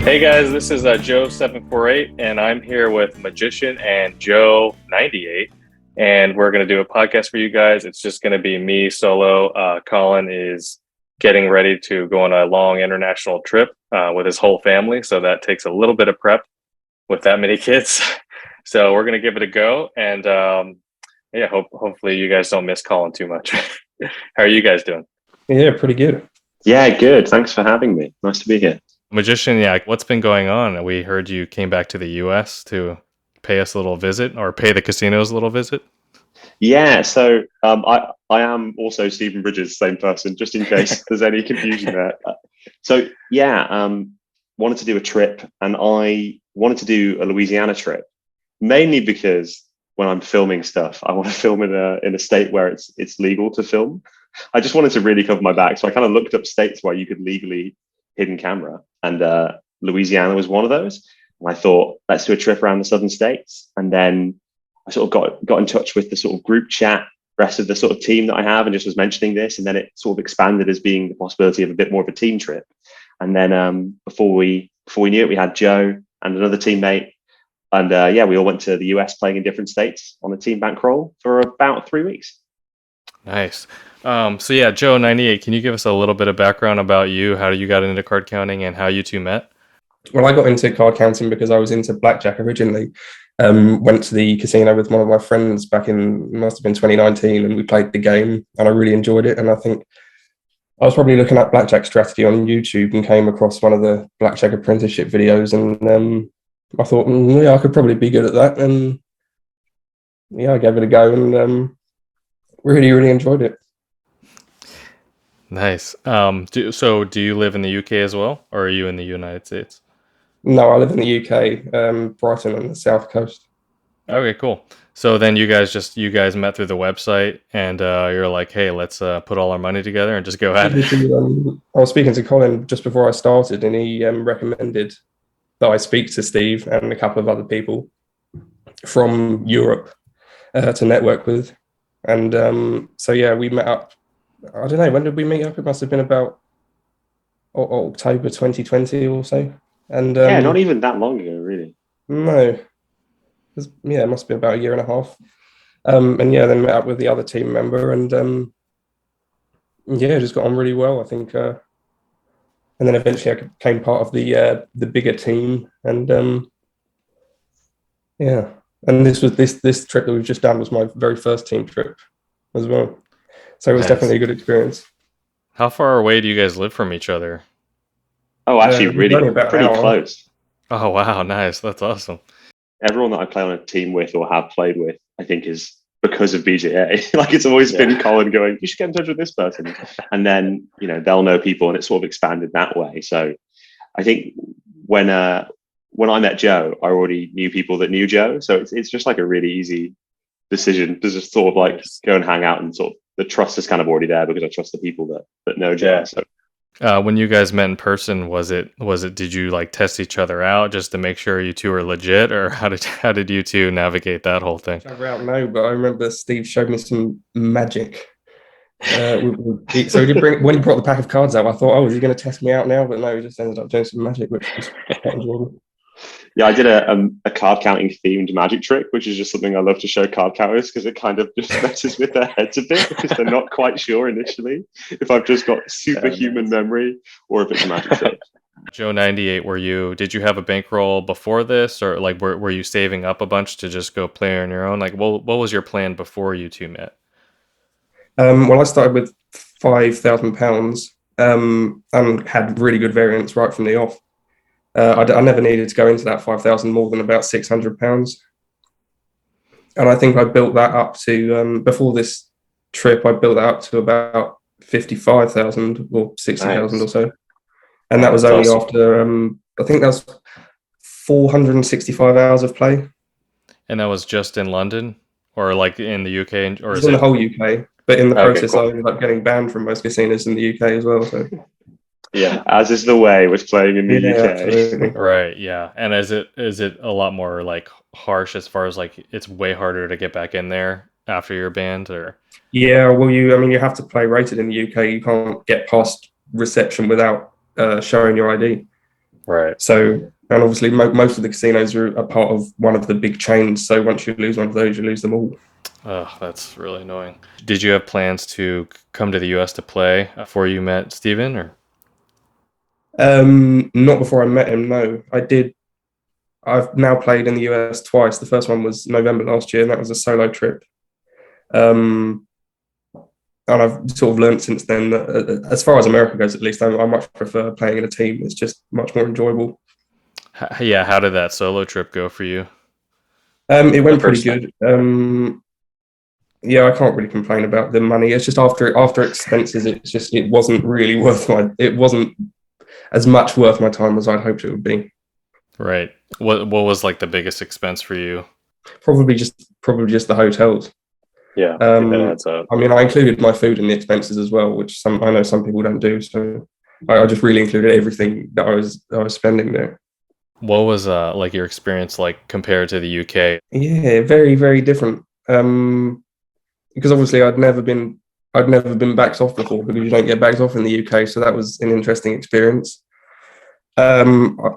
Hey guys, this is Joe748, and I'm here with Magician and Joe98, and we're going to do a podcast for you guys. It's just going to be me solo. Colin is getting ready to go on a long international trip with his whole family, so that takes a little bit of prep with that many kids. So we're going to give it a go, and hopefully you guys don't miss Colin too much. How are you guys doing? Yeah, pretty good. Yeah, good. Thanks for having me. Nice to be here. Magician, yeah, what's been going on? We heard you came back to the US to pay us a little visit, or pay the casinos a little visit. Yeah, so I am also Stephen Bridges, same person, just in case there's any confusion there. Wanted to do a trip, and I wanted to do a Louisiana trip, mainly because when I'm filming stuff, I want to film in a state where it's legal to film. I just wanted to really cover my back, so I kind of looked up states where you could legally hidden camera, and Louisiana was one of those. And I thought, let's do a trip around the southern states. And then I sort of got in touch with the sort of group chat, rest of the sort of team that I have, and just was mentioning this. And then it sort of expanded as being the possibility of a bit more of a team trip. And then before we knew it, we had Joe and another teammate. And we all went to the US playing in different states on a team bankroll for about 3 weeks. Nice. Joe98, can you give us a little bit of background about you, how you got into card counting, and how you two met? Well, I got into card counting because I was into blackjack originally. Went to the casino with one of my friends back in, must have been 2019, and we played the game, and I really enjoyed it. And I think I was probably looking at blackjack strategy on YouTube and came across one of the blackjack apprenticeship videos, and I thought, I could probably be good at that. And I gave it a go, and really, really enjoyed it. Nice. Do you live in the UK as well, or are you in the United States? No, I live in the UK, Brighton on the south coast. Okay, cool. So then you guys met through the website, and you're like, hey, let's put all our money together and just go at it. I was speaking to Colin just before I started, and he recommended that I speak to Steve and a couple of other people from Europe to network with. And we met up. I don't know, when did we meet up? It must have been about October 2020 or so. And not even that long ago, really. No. It must have been about a year and a half. Then met up with the other team member, and just got on really well, I think. And then eventually I became part of the bigger team, and And this trip that we've just done was my very first team trip as well. So it was definitely a good experience. How far away do you guys live from each other? Oh, actually, really pretty close. Oh, wow. Nice. That's awesome. Everyone that I play on a team with or have played with, I think, is because of BJA. Like, it's always been Colin going, you should get in touch with this person. And then, they'll know people, and it's sort of expanded that way. So I think when I met Joe, I already knew people that knew Joe. So it's just like a really easy decision to just sort of like go and hang out, and sort of the trust is kind of already there because I trust the people that know Joe. Yeah. So when you guys met in person, was it did you like test each other out just to make sure you two were legit, or how did you two navigate that whole thing? No, but I remember Steve showed me some magic. So when he brought the pack of cards out, I thought, is he going to test me out now? But no, he just ended up doing some magic, which was quite enjoyable. Yeah, I did a card counting themed magic trick, which is just something I love to show card counters because it kind of just messes with their heads a bit because they're not quite sure initially if I've just got superhuman memory or if it's a magic trick. Joe98, did you have a bankroll before this, or like were you saving up a bunch to just go play on your own? Like, what was your plan before you two met? Well, I started with £5,000 and had really good variance right from the off. I never needed to go into that 5,000 more than about £600. And I think I built that up to, before this trip, I built that up to about 55,000 or 60,000 or so. And that was only after, I think that was 465 hours of play. And that was just in London, or like in the UK? Or in the whole UK. But in the process, I ended up getting banned from most casinos in the UK as well. So. Yeah, as is the way with playing in the UK. Absolutely. Right, yeah. And is it a lot more like harsh as far as like it's way harder to get back in there after you're banned, or? Yeah, well, you have to play rated in the UK. You can't get past reception without showing your ID. Right. So, and obviously most of the casinos are a part of one of the big chains. So once you lose one of those, you lose them all. Oh, that's really annoying. Did you have plans to come to the US to play before you met Steven, or? Not before I met him. No, I did. I've now played in the US twice. The first one was November last year, and that was a solo trip. Um, and I've sort of learned since then that, as far as America goes, at least, I much prefer playing in a team. It's just much more enjoyable. Yeah, how did that solo trip go for you? It The went pretty first time. good. Yeah, I can't really complain about the money. It's just after expenses, it wasn't really worth it wasn't as much worth my time as I'd hoped it would be. Right. What was like the biggest expense for you? Probably just the hotels. Yeah, that Um, adds up. I mean, I included my food in the expenses as well, which I know some people don't do. So I just really included everything that I was spending there. What was like your experience like compared to the UK? Yeah, very very different. Because obviously I'd never been backed off before because you don't get backed off in the UK. So that was an interesting experience. I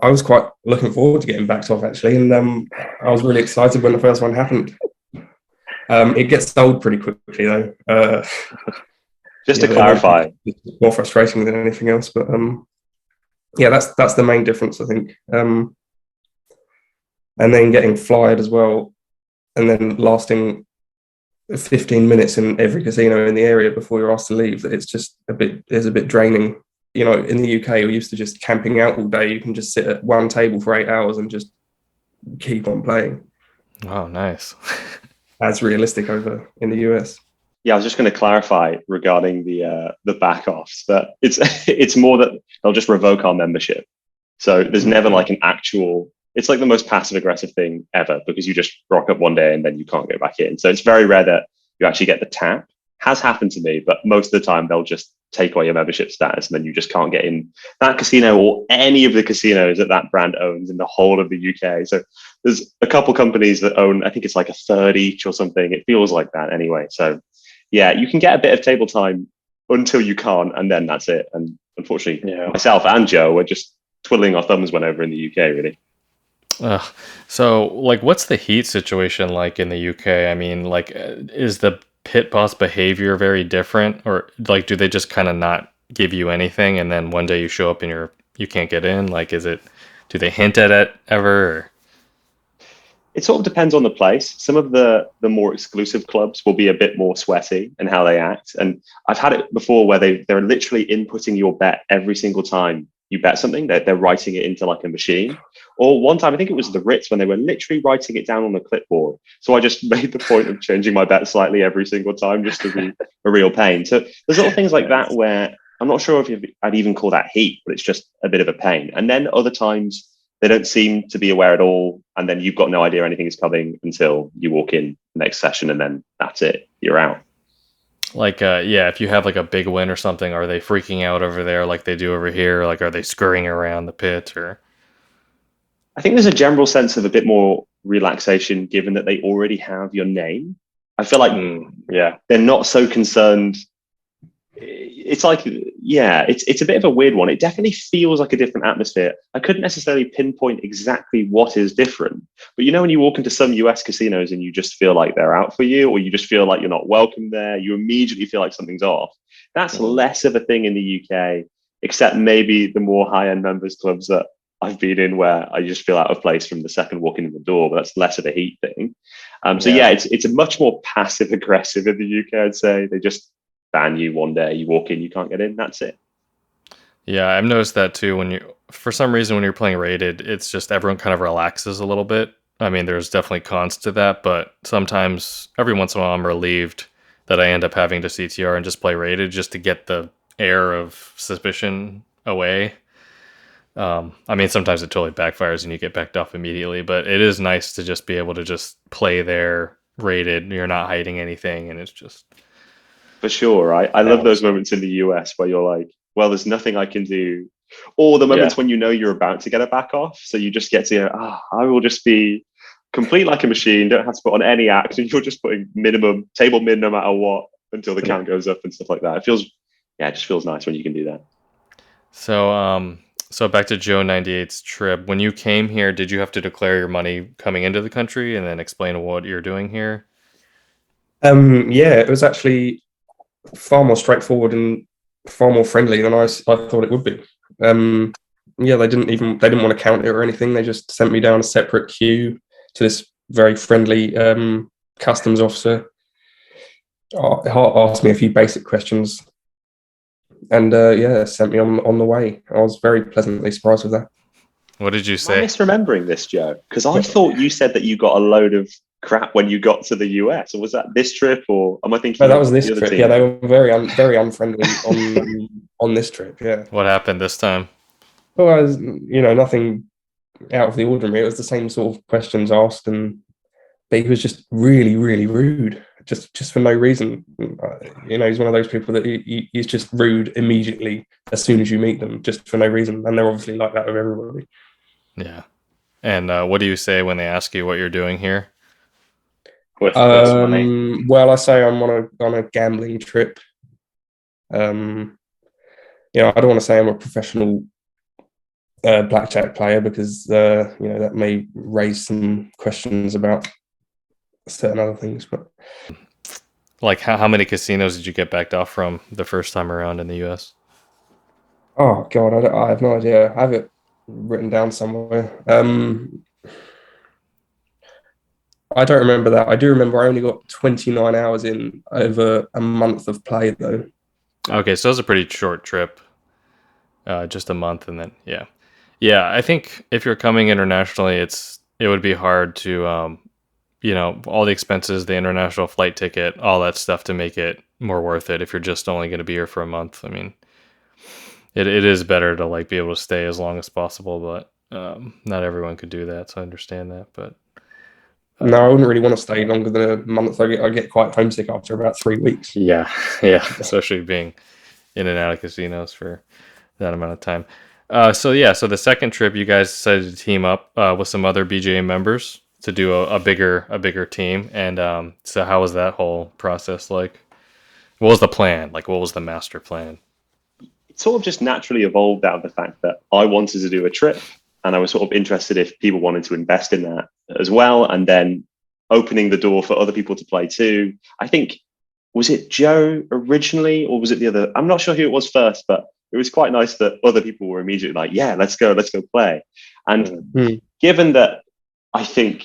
was quite looking forward to getting backed off actually, and I was really excited when the first one happened. It gets old pretty quickly though. Just Yeah, to clarify, it's more frustrating than anything else. But yeah, that's the main difference, I think. And then getting flyed as well, and then lasting 15 minutes in every casino in the area before you're asked to leave. It's a bit draining. You know, in the UK, we're used to just camping out all day. You can just sit at one table for 8 hours and just keep on playing. Oh, nice. As realistic over in the US. yeah, I was just going to clarify regarding the back offs that it's it's more that they'll just revoke our membership. So there's never like an actual. It's like the most passive aggressive thing ever because you just rock up one day and then you can't go back in. So it's very rare that you actually get the tap. Has happened to me, but most of the time they'll just take away your membership status and then you just can't get in that casino or any of the casinos that that brand owns in the whole of the UK. So there's a couple companies that own, I think it's like a third each or something. It feels like that anyway. So yeah, you can get a bit of table time until you can't, and then that's it. And unfortunately, myself and Joe were just twiddling our thumbs when over in the UK, really. So, like, what's the heat situation like in the UK? I mean, like, is the pit boss behavior very different, or like, do they just kind of not give you anything, and then one day you show up and you can't get in? Like, do they hint at it ever? Or? It sort of depends on the place. Some of the more exclusive clubs will be a bit more sweaty in how they act. And I've had it before where they're literally inputting your bet every single time you bet something. They're writing it into like a machine. Or one time, I think it was the Ritz when they were literally writing it down on the clipboard. So I just made the point of changing my bet slightly every single time just to be a real pain. So there's little things like that where I'm not sure if I'd even call that heat, but it's just a bit of a pain. And then other times they don't seem to be aware at all. And then you've got no idea anything is coming until you walk in the next session and then that's it. You're out. Like, yeah, if you have like a big win or something, are they freaking out over there like they do over here? Like, are they scurrying around the pit or? I think there's a general sense of a bit more relaxation given that they already have your name. I feel like Yeah, they're not so concerned. It's like, yeah, it's a bit of a weird one. It definitely feels like a different atmosphere. I couldn't necessarily pinpoint exactly what is different, but you know, when you walk into some US casinos and you just feel like they're out for you, or you just feel like you're not welcome there, you immediately feel like something's off. That's less of a thing in the UK, except maybe the more high-end members clubs that I've been in where I just feel out of place from the second walking in the door, but that's less of a heat thing. So yeah, it's a much more passive aggressive in the UK, I'd say. They just ban you one day, you walk in, you can't get in, that's it. yeah, I've noticed that too. For some reason, when you're playing rated, it's just everyone kind of relaxes a little bit. I mean, there's definitely cons to that, but sometimes every once in a while, I'm relieved that I end up having to CTR and just play rated just to get the air of suspicion away. I mean, sometimes it totally backfires and you get backed off immediately, but it is nice to just be able to just play there rated. You're not hiding anything, and it's just For sure. I love those moments in the US where you're like, well, there's nothing I can do. Or the moments when you know you're about to get a back off. So you just get to, I will just be complete like a machine, don't have to put on any action. You're just putting table min no matter what until the count goes up and stuff like that. It just feels nice when you can do that. so. So back to Joe98's trip. When you came here, did you have to declare your money coming into the country and then explain what you're doing here? Yeah, it was actually far more straightforward and far more friendly than I thought it would be. Yeah, they didn't want to count it or anything. They just sent me down a separate queue to this very friendly customs officer. Asked me a few basic questions, and yeah, sent me on the way. I was very pleasantly surprised with that. What did you Am I say? misremembering this, Joe? Because I thought you said that you got a load of crap when you got to the US. Or was that this trip, or am I thinking No, that of was this the other trip. team? Yeah, they were very unfriendly on this trip. Yeah. What happened this time? Well, I was, nothing out of the ordinary. It was the same sort of questions asked, but he was just really, really rude, just for no reason. He's one of those people that he's just rude immediately as soon as you meet them, just for no reason, and they're obviously like that with everybody. Yeah. And what do you say when they ask you what you're doing here? With this money? Well, I say I'm on a gambling trip. I don't want to say I'm a professional blackjack player because that may raise some questions about certain other things. But Like how many casinos did you get backed off from the first time around in the US? oh god, I have no idea. I have it written down somewhere. I don't remember that. I do remember I only got 29 hours in over a month of play though. Okay, so it was a pretty short trip. Just a month, and then yeah. I think if you're coming internationally, it would be hard to all the expenses, the international flight ticket, all that stuff to make it more worth it. If you're just only going to be here for a month, I mean, it is better to like be able to stay as long as possible, but not everyone could do that, so I understand that. But No, I wouldn't really want to stay longer than a month. I get quite homesick after about 3 weeks. yeah, especially being in and out of casinos for that amount of time. So the second trip, you guys decided to team up with some other BJA members to do a bigger team. And so how was that whole process like? What was the plan? Like, what was the master plan? It sort of just naturally evolved out of the fact that I wanted to do a trip, and I was sort of interested if people wanted to invest in that as well, and then opening the door for other people to play too. I think, was it Joe originally, or was it the other? I'm not sure who it was first, but it was quite nice that other people were immediately like, yeah, let's go play. And given that, I think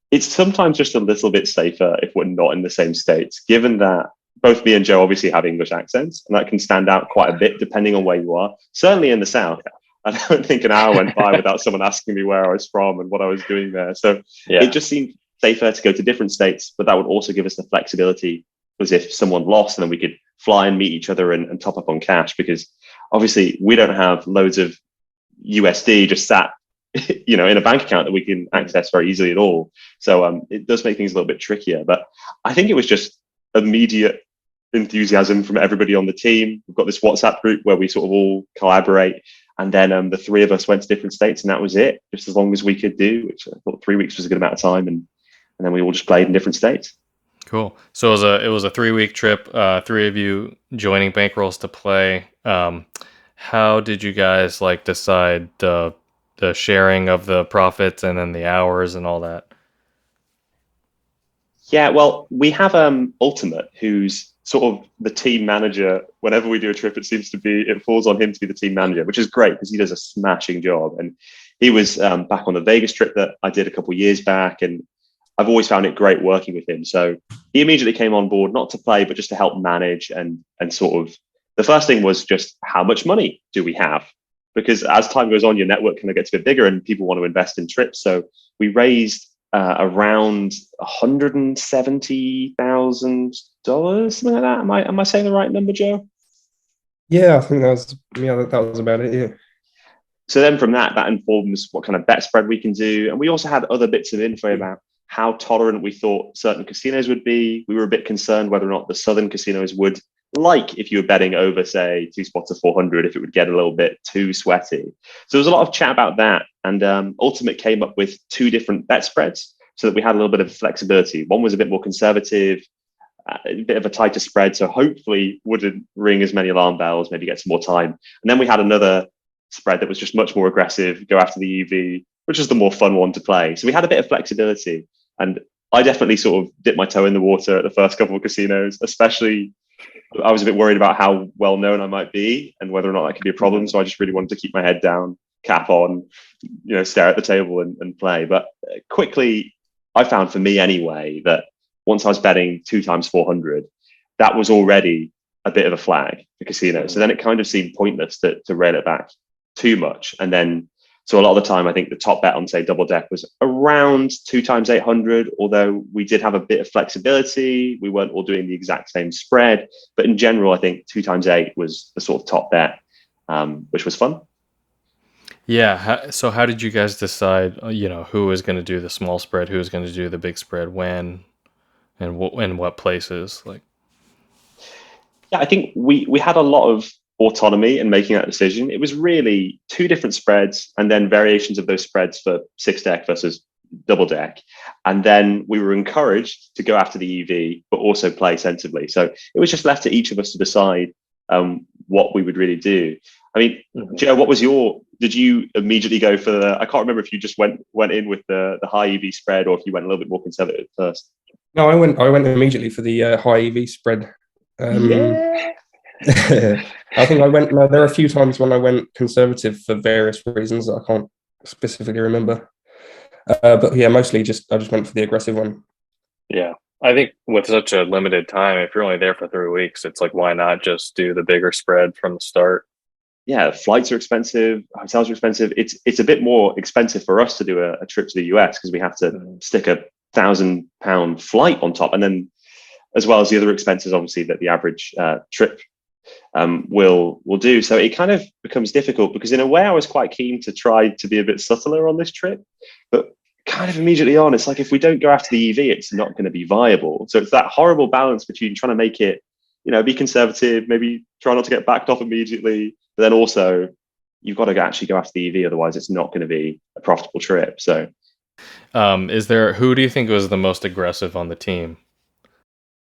it's sometimes just a little bit safer if we're not in the same states, given that both me and Joe obviously have English accents, and that can stand out quite a bit depending on where you are. Certainly in the South, I don't think an hour went by without someone asking me where I was from and what I was doing there. So it just seemed safer to go to different states, but that would also give us the flexibility, as if someone lost and then we could fly and meet each other and top up on cash, because obviously we don't have loads of USD just sat in a bank account that we can access very easily at all. So it does make things a little bit trickier, but I think it was just immediate enthusiasm from everybody on the team. We've got this WhatsApp group where we sort of all collaborate, and then the three of us went to different states, and that was it, just as long as we could do, which I thought 3 weeks was a good amount of time, and then we all just played in different states. Cool. So it was a 3 week trip. Three of you joining bankrolls to play. How did you guys like decide the sharing of the profits and then the hours and all that? Yeah, well, we have Ultimate, who's sort of the team manager. Whenever we do a trip, it falls on him to be the team manager, which is great because he does a smashing job. And he was back on the Vegas trip that I did a couple of years back, and I've always found it great working with him. So he immediately came on board, not to play, but just to help manage and sort of, the first thing was just how much money do we have? Because as time goes on, your network kind of gets a bit bigger and people want to invest in trips. So we raised around $170,000, something like that. Am I saying the right number, Joe? Yeah, I think that was about it. Yeah. So then from that informs what kind of bet spread we can do. And we also had other bits of info about how tolerant we thought certain casinos would be. We were a bit concerned whether or not the southern casinos would like if you were betting over, say, 2 spots of 400, if it would get a little bit too sweaty. So there was a lot of chat about that. And Ultimate came up with 2 different bet spreads so that we had a little bit of flexibility. One was a bit more conservative, a bit of a tighter spread, so hopefully wouldn't ring as many alarm bells, maybe get some more time. And then we had another spread that was just much more aggressive, go after the EV, which is the more fun one to play. So we had a bit of flexibility. And I definitely sort of dipped my toe in the water at the first couple of casinos, especially I was a bit worried about how well known I might be and whether or not that could be a problem. So I just really wanted to keep my head down, cap on, stare at the table and play. But quickly, I found for me anyway, that once I was betting 2 times 400, that was already a bit of a flag for casino. So then it kind of seemed pointless to rail it back too much. And then, so a lot of the time, I think the top bet on, say, double deck was around 2 times 800, although we did have a bit of flexibility. We weren't all doing the exact same spread. But in general, I think 2 times 8 was the sort of top bet, which was fun. Yeah. So how did you guys decide, who was going to do the small spread, who was going to do the big spread, when, and what places? Yeah, I think we had a lot of autonomy in making that decision. It was really 2 different spreads and then variations of those spreads for 6 deck versus double deck. And then we were encouraged to go after the EV, but also play sensibly. So it was just left to each of us to decide what we would really do. I mean, Joe, did you immediately go for I can't remember if you just went in with the high EV spread or if you went a little bit more conservative first. No, I went immediately for the high EV spread. Yeah. I think there are a few times when I went conservative for various reasons that I can't specifically remember. But yeah, mostly I just went for the aggressive one. Yeah. I think with such a limited time, if you're only there for 3 weeks, it's like, why not just do the bigger spread from the start? Yeah, flights are expensive, hotels are expensive. It's a bit more expensive for us to do a trip to the US because we have to stick a £1,000 flight on top. And then as well as the other expenses, obviously, that the average trip will do. So it kind of becomes difficult because in a way I was quite keen to try to be a bit subtler on this trip, but kind of immediately on, it's like, if we don't go after the EV, it's not going to be viable. So it's that horrible balance between trying to make it, be conservative, maybe try not to get backed off immediately, but then also you've got to actually go after the EV, otherwise it's not going to be a profitable trip. So who do you think was the most aggressive on the team?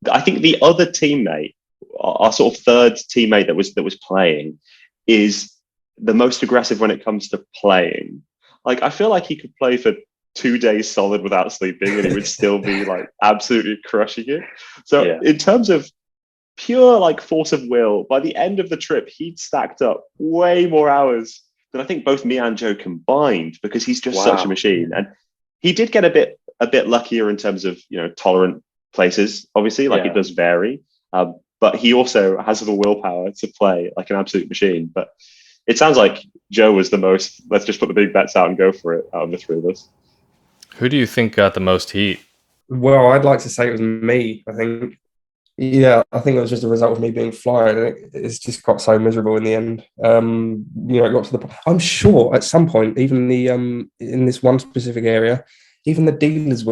I think the other teammate, our sort of third teammate that was playing, is the most aggressive when it comes to playing. Like, I feel like he could play for 2 days solid without sleeping and he would still be like absolutely crushing it. So in terms of pure like force of will, by the end of the trip, he'd stacked up way more hours than I think both me and Joe combined, because he's just such a machine. And he did get a bit luckier in terms of, tolerant places, obviously, like it does vary. But he also has the willpower to play like an absolute machine. But it sounds like Joe was the most, let's just put the big bets out and go for it out of the 3 of us. Who do you think got the most heat? Well, I'd like to say it was me, I think. Yeah, I think it was just a result of me being flying. It's just got so miserable in the end. It got to the point. I'm sure at some point, even in this one specific area, even the dealers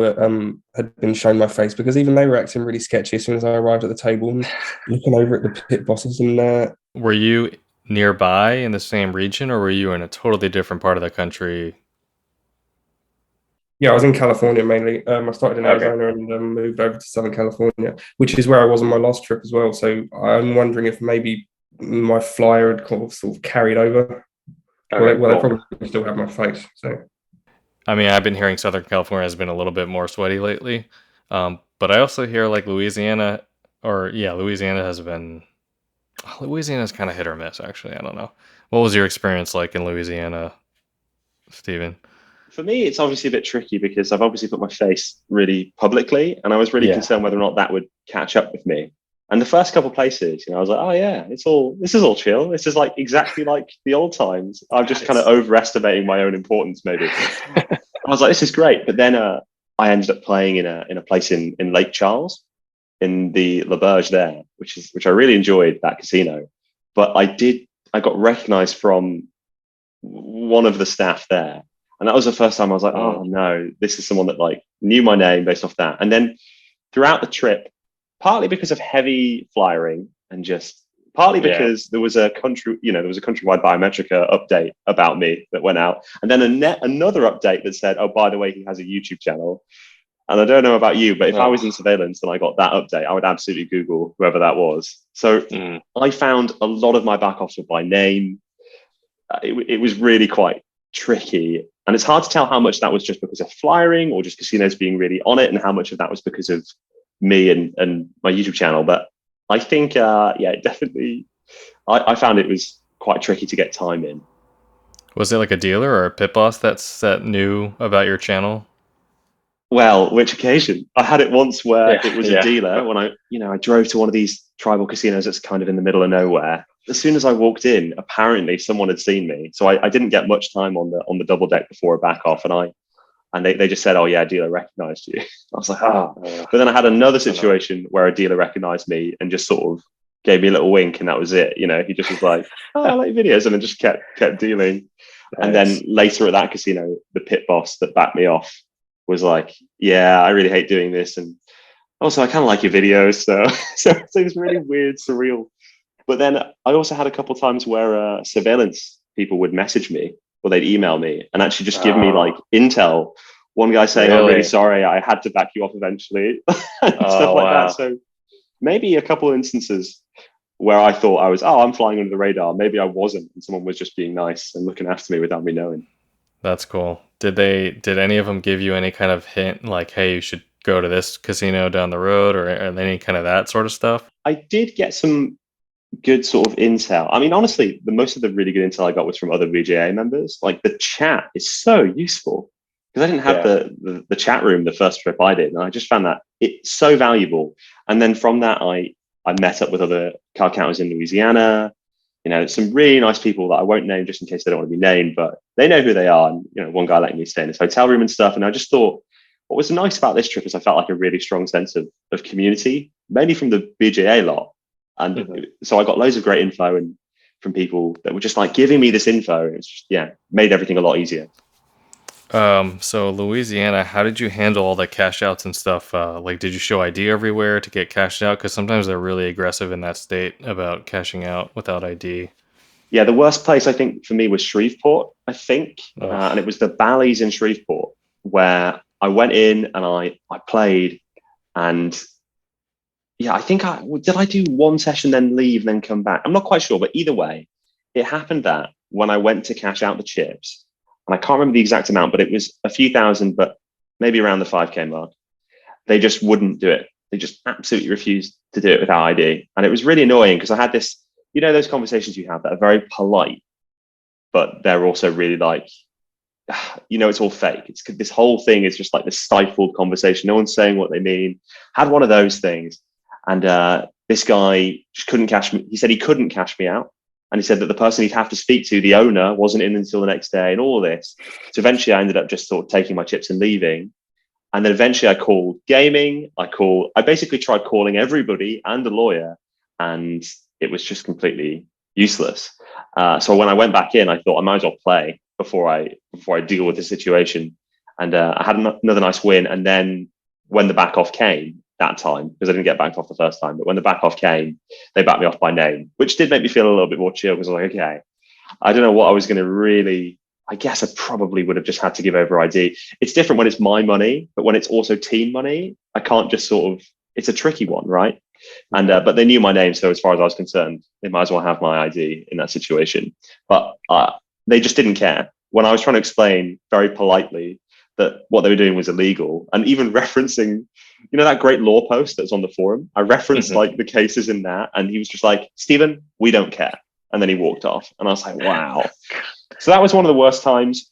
had been shown my face, because even they were acting really sketchy as soon as I arrived at the table and looking over at the pit bosses. And were you nearby in the same region, or were you in a totally different part of the country? Yeah, I was in California mainly. I started in Arizona and moved over to Southern California, which is where I was on my last trip as well. So I'm wondering if maybe my flyer had sort of carried over. They probably still have my face. So, I mean, I've been hearing Southern California has been a little bit more sweaty lately, but I also hear like Louisiana has been. Louisiana's kind of hit or miss, actually. I don't know. What was your experience like in Louisiana, Stephen? For me, it's obviously a bit tricky because I've obviously put my face really publicly, and I was really concerned whether or not that would catch up with me. And the first couple of places, I was like, oh yeah, this is all chill. This is like exactly like the old times. I'm just kind of overestimating my own importance, maybe. I was like, this is great. But then I ended up playing in a place in Lake Charles, in the La Berge there, which I really enjoyed, that casino. But I got recognized from one of the staff there. And that was the first time I was like, oh no, this is someone that like knew my name based off that. And then throughout the trip, partly because of heavy flyering and just partly because there was a countrywide Biometrica update about me that went out. And then another update that said, oh, by the way, he has a YouTube channel. And I don't know about you, but if I was in surveillance and I got that update, I would absolutely Google whoever that was. So I found a lot of my back office by name. it was really quite tricky. And it's hard to tell how much that was just because of flyering or just casinos being really on it, and how much of that was because of me and my YouTube channel. But I think, definitely, I found it was quite tricky to get time in. Was it like a dealer or a pit boss that knew about your channel? Well, which occasion? I had it once where Yeah, it was yeah. a dealer when I drove to one of these tribal casinos that's kind of in the middle of nowhere. As soon as I walked in, apparently someone had seen me. So I didn't get much time on the double deck before a back off, and they just said, "Oh yeah, dealer recognized you." I was like, "Ah." But then I had another situation where a dealer recognized me and just sort of gave me a little wink, and that was it. He just was like, "Oh, I like videos," and then just kept dealing. Nice. And then later at that casino, the pit boss that backed me off was like, "Yeah, I really hate doing this, and also I kind of like your videos." So it was really weird, surreal. But then I also had a couple of times where surveillance people would message me or they'd email me and actually just give me like intel. One guy saying, "I'm really sorry, I had to back you off eventually," and stuff like that. So maybe a couple of instances where I thought I'm flying under the radar. Maybe I wasn't, and someone was just being nice and looking after me without me knowing. That's cool. Did any of them give you any kind of hint, like, hey, you should go to this casino down the road, or any kind of that sort of stuff? I did get some good sort of intel. I mean, honestly, most of the really good intel I got was from other BJA members. Like, the chat is so useful because I didn't have the chat room the first trip I did, and I just found that it's so valuable. And then from that, I met up with other card counters in Louisiana. Some really nice people that I won't name just in case they don't want to be named, but they know who they are. And one guy letting me stay in his hotel room and stuff. And I just thought, what was nice about this trip is I felt like a really strong sense of community, mainly from the BJA lot. And so I got loads of great info and from people that were just like giving me this info. And it's just, made everything a lot easier. So Louisiana, how did you handle all the cash outs and stuff? Like, did you show ID everywhere to get cashed out? Because sometimes they're really aggressive in that state about cashing out without ID. Yeah, the worst place I think for me was Shreveport, I think. And it was the Bally's in Shreveport where I went in and I played, and I think did I do one session, then leave, then come back? I'm not quite sure, but either way, it happened that when I went to cash out the chips, and I can't remember the exact amount, but it was a few thousand, but maybe around the 5K mark, they just wouldn't do it. They just absolutely refused to do it without ID. And it was really annoying because I had this, those conversations you have that are very polite, but they're also really like, it's all fake. This whole thing is just like this stifled conversation. No one's saying what they mean. Had one of those things. And this guy just couldn't cash me. He said he couldn't cash me out. And he said that the person he'd have to speak to, the owner, wasn't in until the next day and all of this. So eventually I ended up just sort of taking my chips and leaving. And then eventually I called gaming. I basically tried calling everybody and a lawyer, and it was just completely useless. So when I went back in, I thought I might as well play before I deal with the situation. And I had another nice win. And then when the back off came that time, because I didn't get backed off the first time, but when the back off came, they backed me off by name, which did make me feel a little bit more chill because I was like, okay, I don't know what I was going to really. I guess I probably would have just had to give over ID. It's different when it's my money, but when it's also team money, I can't just sort of, it's a tricky one, right? And but they knew my name, so as far as I was concerned, they might as well have my ID in that situation. But they just didn't care. When I was trying to explain very politely that what they were doing was illegal, and even referencing, that great law post that's on the forum, I referenced like the cases in that, and he was just like, "Stephen, we don't care," and then he walked off, and I was like, "Wow." So that was one of the worst times.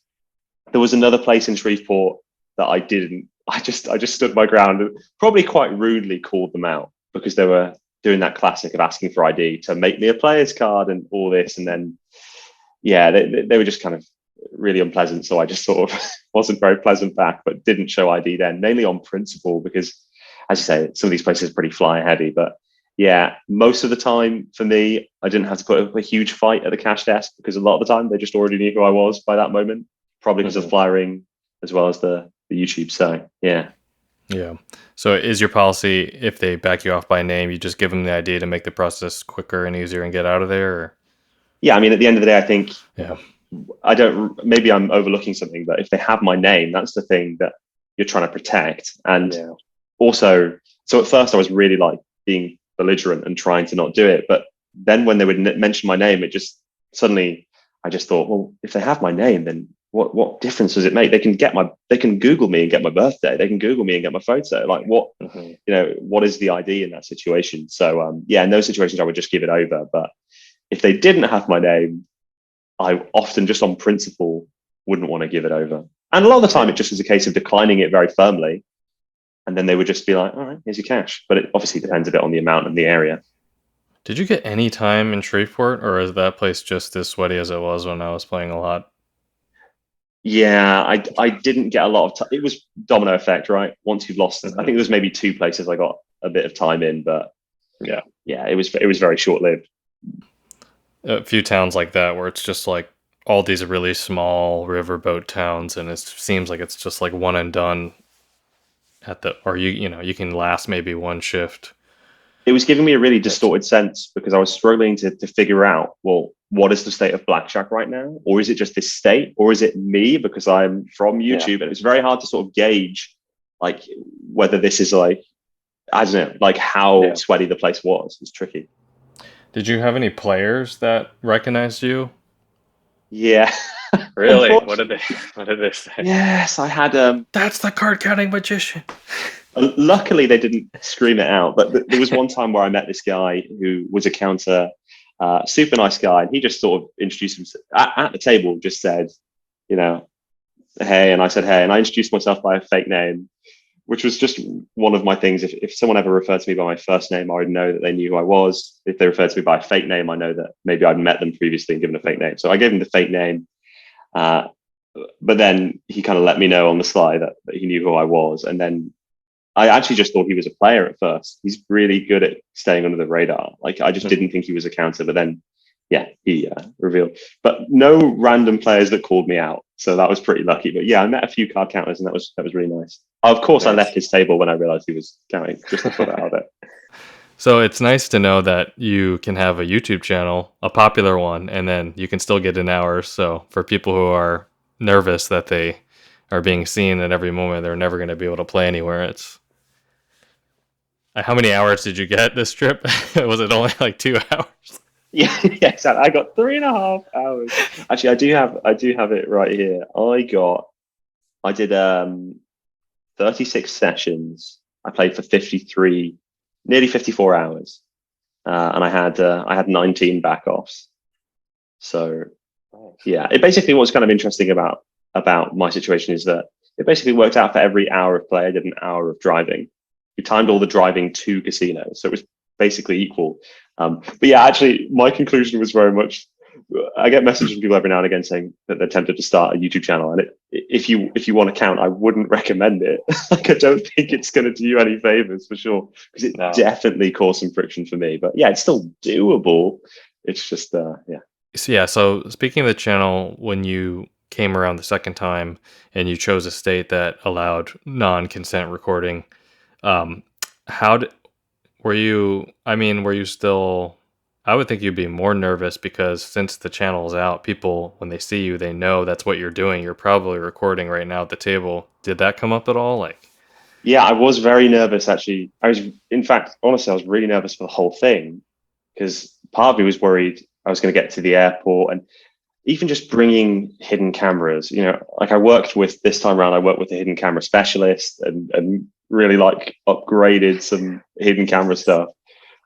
There was another place in Shreveport that I didn't. I just stood my ground and probably quite rudely called them out because they were doing that classic of asking for ID to make me a player's card and all this. And then, they were just kind of really unpleasant. So I just sort of wasn't very pleasant back, but didn't show ID then, mainly on principle because, as you say, some of these places are pretty fly heavy. But yeah, most of the time for me, I didn't have to put up a huge fight at the cash desk because a lot of the time they just already knew who I was by that moment, probably because of flyering as well as the YouTube. So yeah. Yeah. So is your policy, if they back you off by name, you just give them the idea to make the process quicker and easier and get out of there? Or? Yeah, I mean, at the end of the day, I think maybe I'm overlooking something, but if they have my name, that's the thing that you're trying to protect. And also, so at first I was really like being belligerent and trying to not do it. But then when they would mention my name, it just suddenly, I just thought, well, if they have my name, then what difference does it make? They can Google me and get my birthday. They can Google me and get my photo. Like what, what is the ID in that situation? So in those situations, I would just give it over. But if they didn't have my name, I often just on principle wouldn't want to give it over. And a lot of the time, it just was a case of declining it very firmly. And then they would just be like, all right, here's your cash. But it obviously depends a bit on the amount and the area. Did you get any time in Shreveport, or is that place just as sweaty as it was when I was playing a lot? Yeah, I didn't get a lot of time. It was domino effect, right? Once you've lost, I think there was maybe 2 places I got a bit of time in, but yeah, it was very short lived. A few towns like that where it's just like all these really small riverboat towns, and it seems like it's just like one and done or you can last maybe one shift. It was giving me a really distorted sense because I was struggling to figure out, well, what is the state of blackjack right now? Or is it just this state? Or is it me because I'm from YouTube? And it's very hard to sort of gauge like whether this is like, I don't know, like how sweaty the place was. It's tricky. Did you have any players that recognized you? Yeah. Really? What did they say? Yes, I had that's the card counting magician. Luckily, they didn't scream it out, but there was one time where I met this guy who was a counter, super nice guy, and he just sort of introduced himself at the table, just said, hey, and I said, hey, and I introduced myself by a fake name, which was just one of my things. If someone ever referred to me by my first name, I would know that they knew who I was. If they referred to me by a fake name, I know that maybe I'd met them previously and given a fake name. So I gave him the fake name. But then he kind of let me know on the sly that he knew who I was. And then I actually just thought he was a player at first. He's really good at staying under the radar. Like I just didn't think he was a counter, but then, he revealed. But no random players that called me out, so that was pretty lucky. But I met a few card counters, and that was really nice. Of course, nice. I left his table when I realized he was counting, just to put that out there. So it's nice to know that you can have a YouTube channel, a popular one, and then you can still get in hours. So for people who are nervous that they are being seen at every moment, they're never going to be able to play anywhere. It's how many hours did you get this trip? Was it only like 2 hours? Yes, I got 3.5 hours. Actually, I do have it right here. I did 36 sessions. I played for 53, nearly 54 hours, and I had 19 back-offs. So it basically what's kind of interesting about my situation is that it basically worked out for every hour of play, I did an hour of driving. We timed all the driving to casinos, so it was basically equal. But actually, my conclusion was very much. I get messages from people every now and again saying that they're tempted to start a YouTube channel, and if you want to count, I wouldn't recommend it. Like I don't think it's going to do you any favors for sure, because it definitely caused some friction for me. But it's still doable. It's just So speaking of the channel, when you came around the second time and you chose a state that allowed non-consent recording, were you still? I would think you'd be more nervous because since the channel's out, people, when they see you, they know that's what you're doing. You're probably recording right now at the table. Did that come up at all? I was very nervous, actually. Honestly, I was really nervous for the whole thing because part of me was worried I was going to get to the airport, and even just bringing hidden cameras, like I worked with a hidden camera specialist and really upgraded some hidden camera stuff.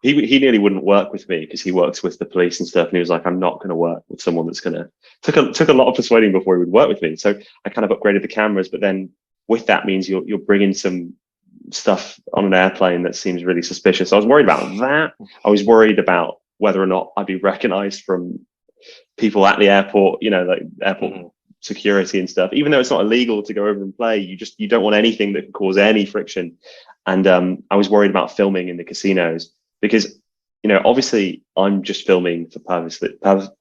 He nearly wouldn't work with me because he works with the police and stuff. And he was like, I'm not going to work with someone that's going to took a lot of persuading before he would work with me. So I kind of upgraded the cameras, but then with that means you're bringing some stuff on an airplane that seems really suspicious. So I was worried about that. I was worried about whether or not I'd be recognized from people at the airport, like airport security and stuff. Even though it's not illegal to go over and play, you don't want anything that can cause any friction. And I was worried about filming in the casinos. Because, obviously I'm just filming for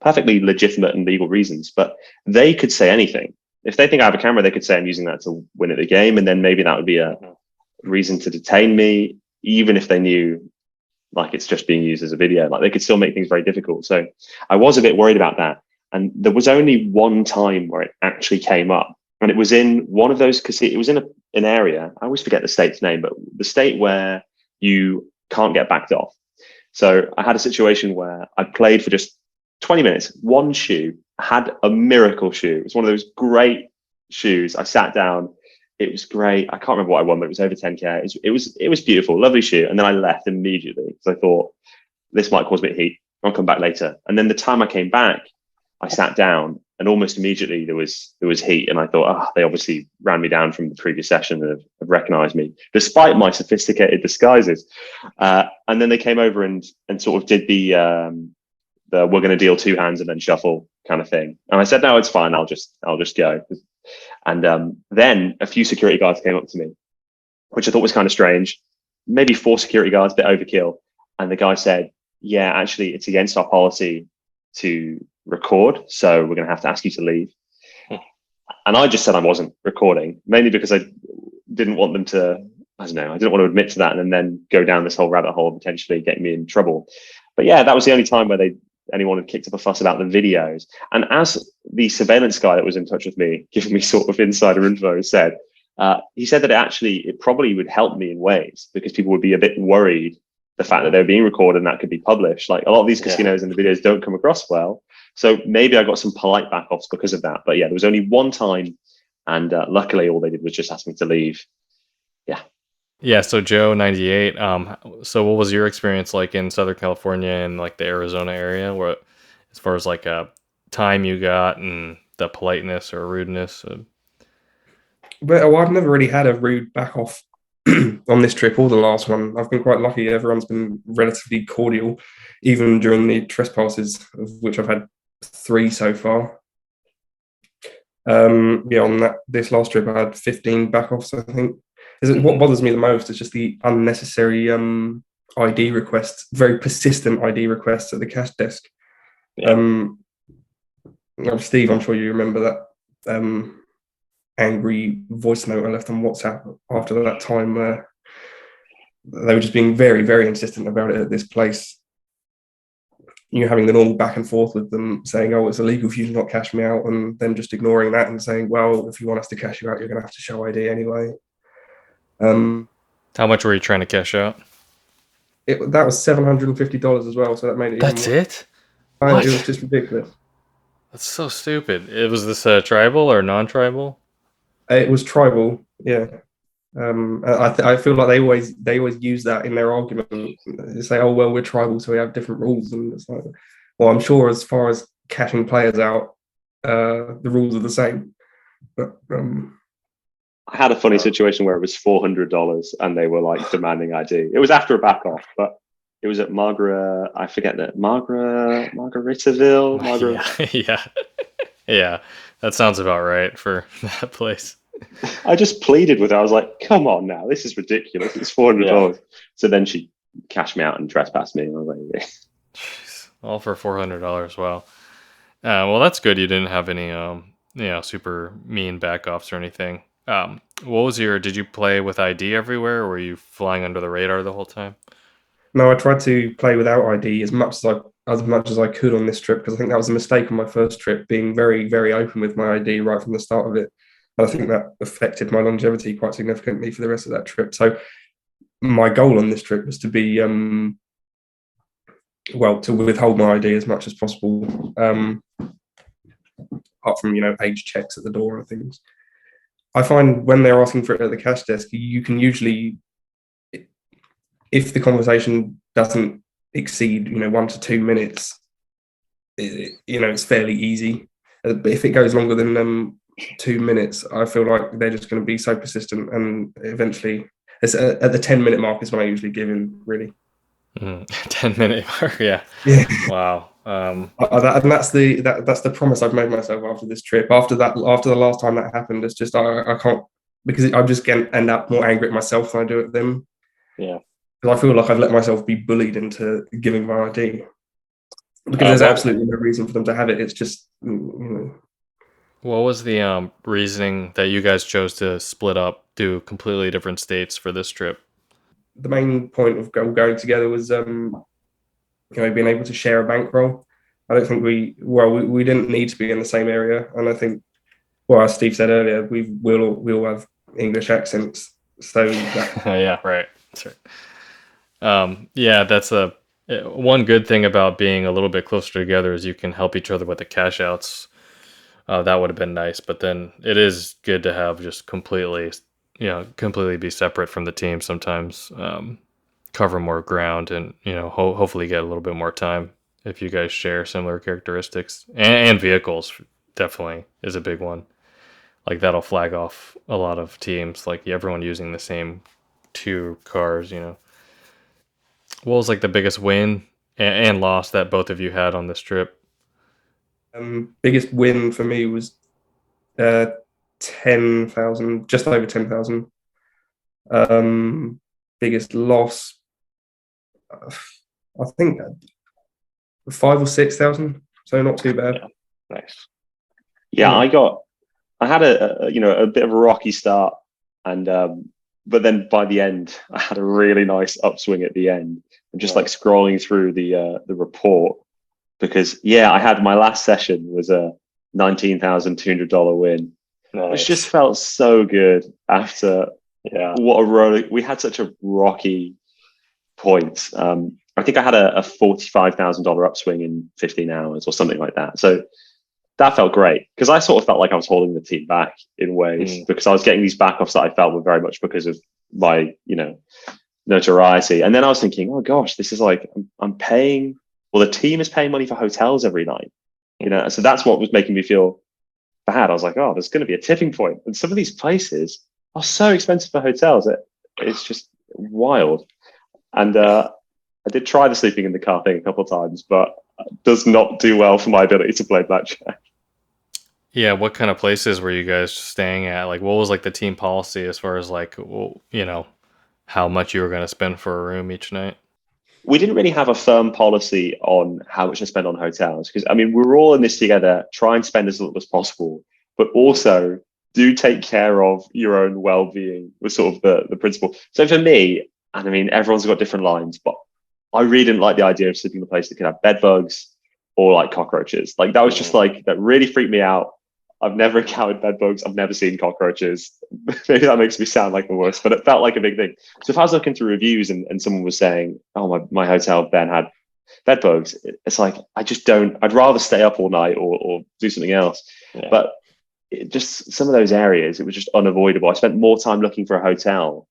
perfectly legitimate and legal reasons, but they could say anything. If they think I have a camera, they could say I'm using that to win at the game. And then maybe that would be a reason to detain me, even if they knew it's just being used as a video. They could still make things very difficult. So I was a bit worried about that. And there was only one time where it actually came up. And it was in one of those casinos. It was in an area, I always forget the state's name, but the state where you can't get backed off. So I had a situation where I played for just 20 minutes, one shoe, had a miracle shoe. It was one of those great shoes. I sat down. It was great. I can't remember what I won, but it was over 10K. It was beautiful, lovely shoe. And then I left immediately because I thought this might cause a bit of heat. I'll come back later. And then the time I came back, I sat down and almost immediately there was heat. And I thought, they obviously ran me down from the previous session and have recognized me, despite my sophisticated disguises. And then they came over and sort of did the we're going to deal two hands and then shuffle kind of thing. And I said, no, it's fine. I'll just go. And then a few security guards came up to me, which I thought was kind of strange. Maybe 4 security guards, a bit overkill. And the guy said, yeah, actually, it's against our policy to record. So we're going to have to ask you to leave. And I just said I wasn't recording, mainly because I didn't want them to, I don't know, I didn't want to admit to that and then go down this whole rabbit hole, potentially getting me in trouble. But yeah, that was the only time where anyone had kicked up a fuss about the videos. And as the surveillance guy that was in touch with me, giving me sort of insider info, said, he said that it probably would help me in ways because people would be a bit worried the fact that they were being recorded and that could be published. Like a lot of these casinos and the videos don't come across well. So maybe I got some polite backoffs because of that. But yeah, there was only one time. And luckily all they did was just ask me to leave. Yeah. Yeah. So Joe98. So what was your experience like in Southern California and like the Arizona area, where as far as like time you got and the politeness or rudeness? Well, I've never really had a rude back off on this trip or the last one. I've been quite lucky. Everyone's been relatively cordial, even during the trespasses, of which I've had 3 so far. On this last trip, I had 15 back offs, I think. What bothers me the most is just the unnecessary ID requests, very persistent ID requests at the cash desk. Yeah. Steve, I'm sure you remember that angry voice note I left on WhatsApp after that time. They were just being very, very insistent about it at this place. You're having the normal back and forth with them saying, oh, it's illegal for you to not cash me out, and then just ignoring that and saying, well, if you want us to cash you out, you're going to have to show ID anyway. How much were you trying to cash out? That was $750 as well, so that made it That's even more. it? It was just ridiculous. That's so stupid. Was this tribal or non-tribal? It was tribal, yeah. I feel like they always use that in their argument. They say, "Oh well, we're tribal, so we have different rules." And it's like, well, I'm sure as far as cashing players out, the rules are the same. But I had a funny situation where it was $400 and they were like demanding ID. It was after a back off, but it was at Margaritaville. Yeah, that sounds about right for that place. I just pleaded with her. I was like, come on now, this is ridiculous. It's $400. Yeah. So then she cashed me out and trespassed me. And I was like, yeah. Jeez, all for $400. Wow. Well, that's good. You didn't have any, super mean backoffs or anything. Did you play with ID everywhere, or were you flying under the radar the whole time? No, I tried to play without ID as much as I could on this trip, because I think that was a mistake on my first trip, being very, very open with my ID right from the start of it. And I think that affected my longevity quite significantly for the rest of that trip. So my goal on this trip was to be, to withhold my ID as much as possible, apart from, age checks at the door and things. I find when they're asking for it at the cash desk, you can usually, if the conversation doesn't exceed, 1 to 2 minutes, it's fairly easy. But if it goes longer than 2 minutes, I feel like they're just going to be so persistent, and eventually, at the 10-minute mark is when I usually give in. Really, 10-minute mark, yeah. Wow. And that's the promise I've made myself after this trip. After the last time that happened, it's just I can't, because I'm just going to end up more angry at myself than I do at them. Yeah, because I feel like I've let myself be bullied into giving my ID, because there's absolutely no reason for them to have it. It's just, What was the reasoning that you guys chose to split up to completely different states for this trip? The main point of going together was, being able to share a bankroll. I don't think we didn't need to be in the same area, and I think, as Steve said earlier, we all have English accents, so yeah, right. That's right. That's one good thing about being a little bit closer together is you can help each other with the cash outs that would have been nice. But then it is good to have just completely be separate from the team sometimes, cover more ground, and hopefully get a little bit more time if you guys share similar characteristics, and vehicles definitely is a big one. Like that'll flag off a lot of teams, like everyone using the same two cars. What was like the biggest win and loss that both of you had on this trip? Biggest win for me was 10,000, just over 10,000. Biggest loss, I think 5 or 6,000. So not too bad. Yeah. Nice. Yeah, I had a bit of a rocky start, and but then by the end, I had a really nice upswing at the end. I'm just like scrolling through the report, because I had my last session was a $19,200 win, which just felt so good after what a roller. We had such a rocky point. I think I had a $45,000 upswing in 15 hours or something like that. So that felt great, because I sort of felt like I was holding the team back in ways, because I was getting these backoffs that I felt were very much because of my, notoriety. And then I was thinking, oh gosh, this is like, I'm paying, well, the team is paying money for hotels every night, so that's what was making me feel bad. I was like, oh, there's going to be a tipping point. And some of these places are so expensive for hotels. It's just wild. And I did try the sleeping in the car thing a couple of times, but it does not do well for my ability to play blackjack. Yeah, what kind of places were you guys staying at? Like, what was like the team policy as far as like, how much you were going to spend for a room each night? We didn't really have a firm policy on how much to spend on hotels, because we're all in this together. Try and spend as little as possible, but also do take care of your own well-being was sort of the principle. So for me, and everyone's got different lines, but I really didn't like the idea of sleeping in a place that could have bed bugs or like cockroaches. Like that was just like, that really freaked me out. I've never encountered bed bugs. I've never seen cockroaches. Maybe that makes me sound like the worst, but it felt like a big thing. So if I was looking through reviews and someone was saying, oh, my hotel then had bed bugs, it's like, I'd rather stay up all night or do something else. Yeah. But just some of those areas, it was just unavoidable. I spent more time looking for a hotel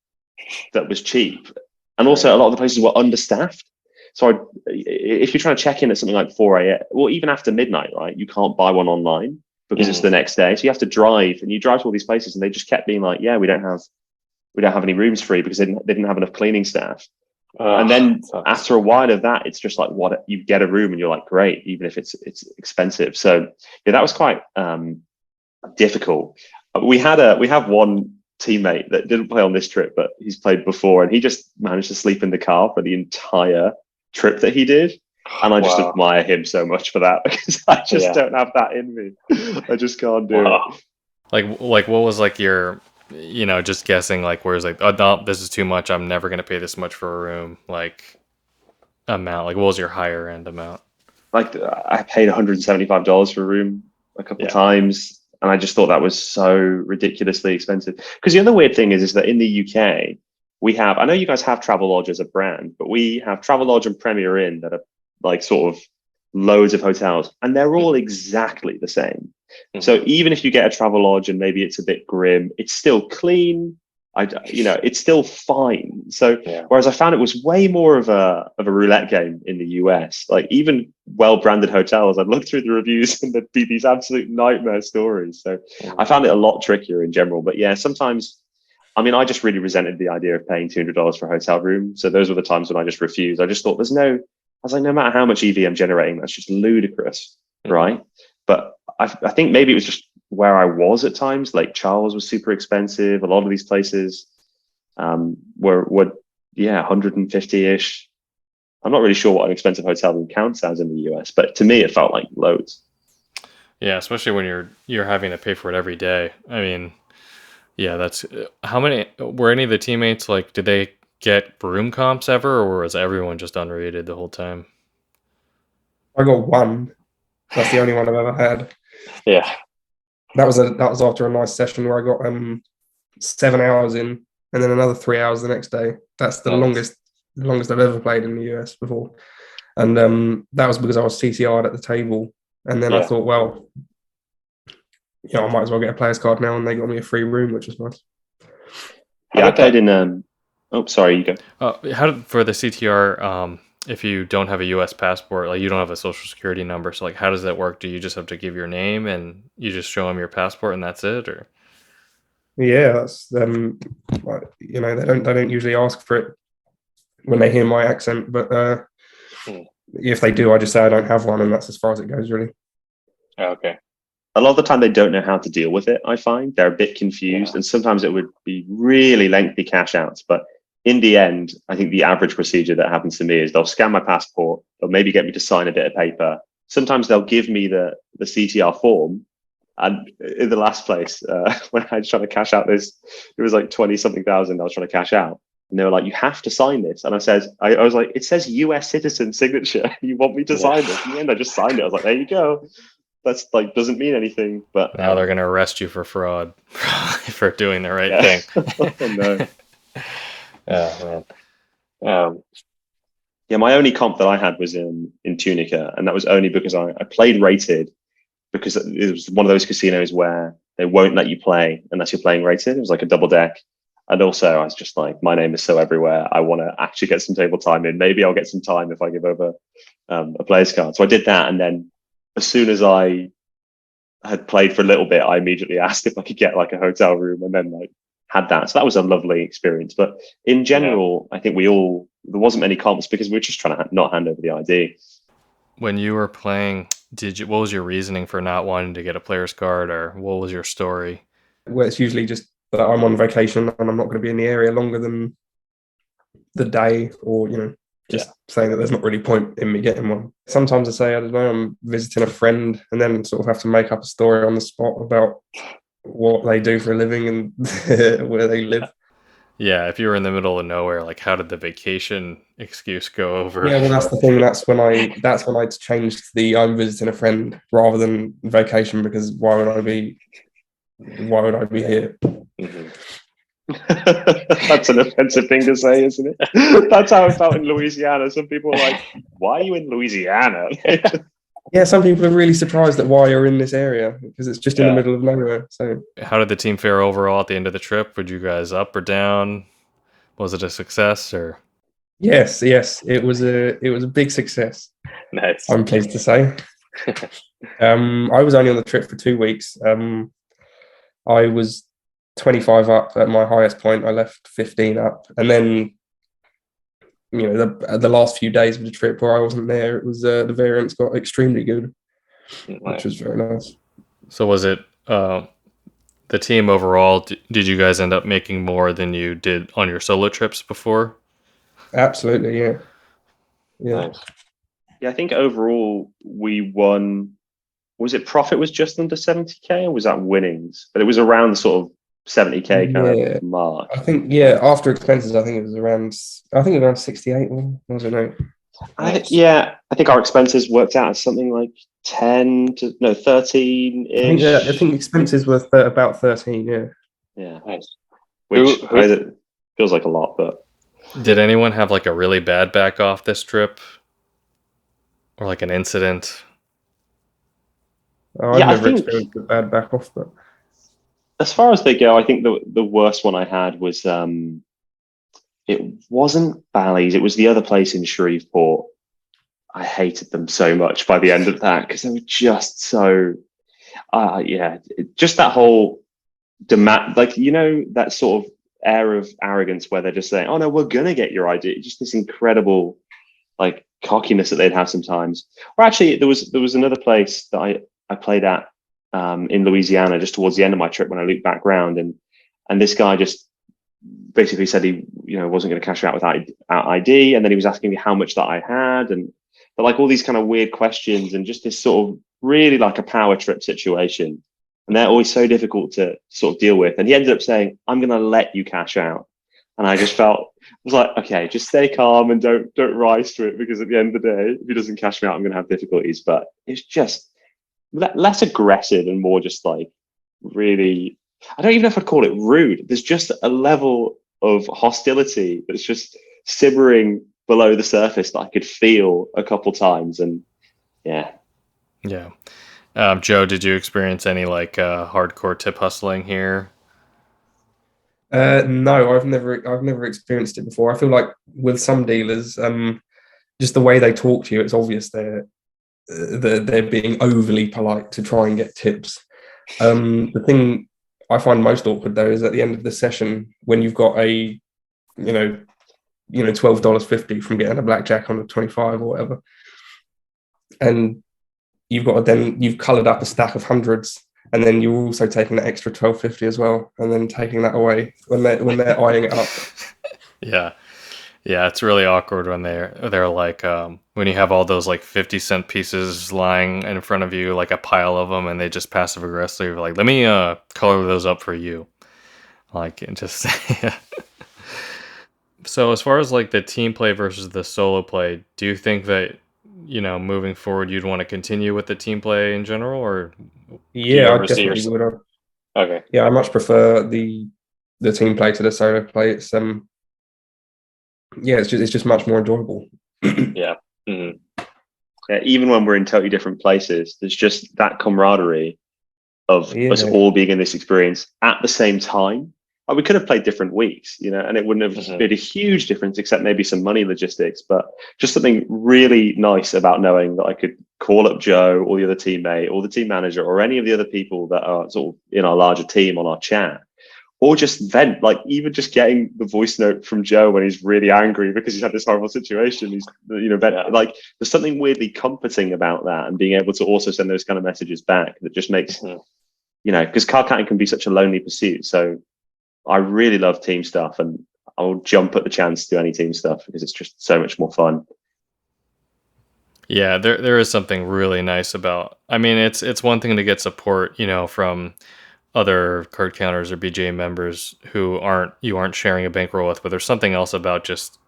that was cheap. And also a lot of the places were understaffed. So if you're trying to check in at something like 4 a.m., well, even after midnight, right, you can't buy one online because it's the next day. So you have to drive, and you drive to all these places, and they just kept being like, we don't have any rooms free because they didn't have enough cleaning staff. And then after a while of that, it's just like, what, you get a room and you're like, great, even if it's expensive. So that was quite difficult. We have one teammate that didn't play on this trip, but he's played before, and he just managed to sleep in the car for the entire trip that he did. And I just admire him so much for that, because I just don't have that in me. I just can't do it. Like what was like your, just guessing, like where's like, oh no, this is too much, I'm never going to pay this much for a room, like amount, like what was your higher end amount? Like I paid $175 for a room a couple of times, and I just thought that was so ridiculously expensive. Because the other weird thing is that in the UK, we have, I know you guys have Travelodge as a brand, but we have Travelodge and Premier Inn that are like sort of loads of hotels, and they're all exactly the same. So even if you get a Travelodge and maybe it's a bit grim, it's still clean. It's still fine. So whereas I found it was way more of a roulette game in the US. Like even well-branded hotels, I'd look through the reviews and there'd be these absolute nightmare stories. So I found it a lot trickier in general. But sometimes, I just really resented the idea of paying $200 for a hotel room. So those were the times when I just refused. I just thought I was like, no matter how much EV I'm generating, that's just ludicrous, right? But I think maybe it was just where I was at times. Lake Charles was super expensive. A lot of these places were 150-ish. I'm not really sure what an expensive hotel room counts as in the US, but to me, it felt like loads. Yeah, especially when you're having to pay for it every day. That's how many were any of the teammates like? Did they get room comps ever, or was everyone just unrated the whole time? I got one. That's the only one I've ever had. Yeah, that was after a nice session where I got 7 hours in, and then another 3 hours the next day. That's the longest I've ever played in the US before, and that was because I was CCR'd at the table. And then I thought, well, I might as well get a player's card now, and they got me a free room, which was nice. Yeah, I played in. Oh, sorry, you go. For the CTR, if you don't have a U.S. passport, like you don't have a social security number, so like how does that work? Do you just have to give your name and you just show them your passport and that's it, or? Yeah, that's they don't usually ask for it when they hear my accent, but if they do, I just say I don't have one, and that's as far as it goes, really. Okay. A lot of the time, they don't know how to deal with it. I find they're a bit confused, and sometimes it would be really lengthy cash outs. But in the end, I think the average procedure that happens to me is they'll scan my passport, they'll maybe get me to sign a bit of paper. Sometimes they'll give me the CTR form. And in the last place, when I was trying to cash out this, it was like 20 something thousand I was trying to cash out. And they were like, you have to sign this. And I was like, it says US citizen signature. You want me to sign this? In the end, I just signed it. I was like, there you go. That's like, doesn't mean anything. But now they're going to arrest you for fraud for doing the right thing. No. Oh, man. Yeah, my only comp that I had was in Tunica. And that was only because I played rated, because it was one of those casinos where they won't let you play unless you're playing rated. It was like a double deck. And also I was just like, my name is so everywhere. I want to actually get some table time in. Maybe I'll get some time if I give over a player's card. So I did that. And then as soon as I had played for a little bit, I immediately asked if I could get like a hotel room, and then like had that. So that was a lovely experience. But in general, I think there wasn't many comps because we were just trying to not hand over the ID. When you were playing, what was your reasoning for not wanting to get a player's card, or what was your story? Well, it's usually just that I'm on vacation and I'm not going to be in the area longer than the day, or saying that there's not really point in me getting one. Sometimes I say, I don't know, I'm visiting a friend, and then sort of have to make up a story on the spot about what they do for a living and where they live. Yeah, if you were in the middle of nowhere, like how did the vacation excuse go over? Yeah, well, that's the thing. That's when I changed the I'm visiting a friend rather than vacation, because why would I be here? Mm-hmm. That's an offensive thing to say, isn't it? That's how I felt in Louisiana. Some people are like, why are you in Louisiana? Yeah, some people are really surprised at why you're in this area, because it's just in the middle of nowhere. So how did the team fare overall at the end of the trip? Were you guys up or down? Was it a success, or? Yes, it was a big success. Nice. I'm pleased to say. I was only on the trip for 2 weeks. I was 25 up at my highest point. I left 15 up, and then the last few days of the trip where I wasn't there, it was the variance got extremely good, which was very nice. So was it the team overall? Did you guys end up making more than you did on your solo trips before? Absolutely, yeah. Nice. Yeah, I think overall we won. Was it profit was just under 70K, or was that winnings? But it was around sort of 70K kind of mark. I think, after expenses, I think it was around 68. Was it no? I think our expenses worked out as something like 10 to 13-ish. I think expenses were about 13. Yeah, nice. Which feels like a lot, but did anyone have like a really bad back off this trip, or like an incident? I've never experienced a bad back off, but as far as they go, I think the worst one I had was it wasn't Bally's, it was the other place in Shreveport. I hated them so much by the end of that, because they were just so just that whole demand, like, that sort of air of arrogance where they're just saying, oh no, we're gonna get your ID. Just this incredible like cockiness that they'd have sometimes. Or actually there was another place that I played at in Louisiana just towards the end of my trip when I looped back round, and this guy just basically said he wasn't going to cash out without ID, and then he was asking me how much that I had, but like all these kind of weird questions, and just this sort of really like a power trip situation, and they're always so difficult to sort of deal with. And he ended up saying, I'm going to let you cash out, and I just I was like, okay, just stay calm and don't rise to it, because at the end of the day, if he doesn't cash me out, I'm going to have difficulties. But it's just less aggressive and more just like really, I don't even know if I'd call it rude. There's just a level of hostility that's just simmering below the surface that I could feel a couple times. And yeah. Joe, did you experience any like hardcore tip hustling here? No, I've never experienced it before. I feel like with some dealers, just the way they talk to you, it's obvious they're being overly polite to try and get tips. The thing I find most awkward though is at the end of the session when you've got you know, $12.50 from getting a blackjack on a 25 or whatever, and you've coloured up a stack of hundreds, and then you're also taking that extra 12.50 as well, and then taking that away when they're eyeing it up. Yeah. Yeah, it's really awkward when they're like when you have all those like 50-cent pieces lying in front of you, like a pile of them, and they just passive aggressively like, let me color those up for you. Like and just yeah. So as far as like the team play versus the solo play, do you think that moving forward you'd want to continue with the team play in general, or do you Yeah, I ever see definitely yourself? would. Okay. Yeah, I much prefer the team play to the solo play. Yeah, it's just much more enjoyable. Yeah. Mhm. Yeah, even when we're in totally different places, there's just that camaraderie of us Yeah, all being in this experience at the same time. Like we could have played different weeks, and it wouldn't have Mhm. made a huge difference except maybe some money logistics. But just something really nice about knowing that I could call up Joe or the other teammate or the team manager or any of the other people that are sort of in our larger team on our chat, or just vent, like even just getting the voice note from Joe when he's really angry because he's had this horrible situation. He's, Yeah. like there's something weirdly comforting about that, and being able to also send those kind of messages back that just makes, Mhm. because card counting can be such a lonely pursuit. So I really love team stuff, and I'll jump at the chance to do any team stuff because it's just so much more fun. Yeah, there is something really nice about. I mean, it's one thing to get support, from other card counters or BJA members who aren't sharing a bankroll with, but there's something else about just,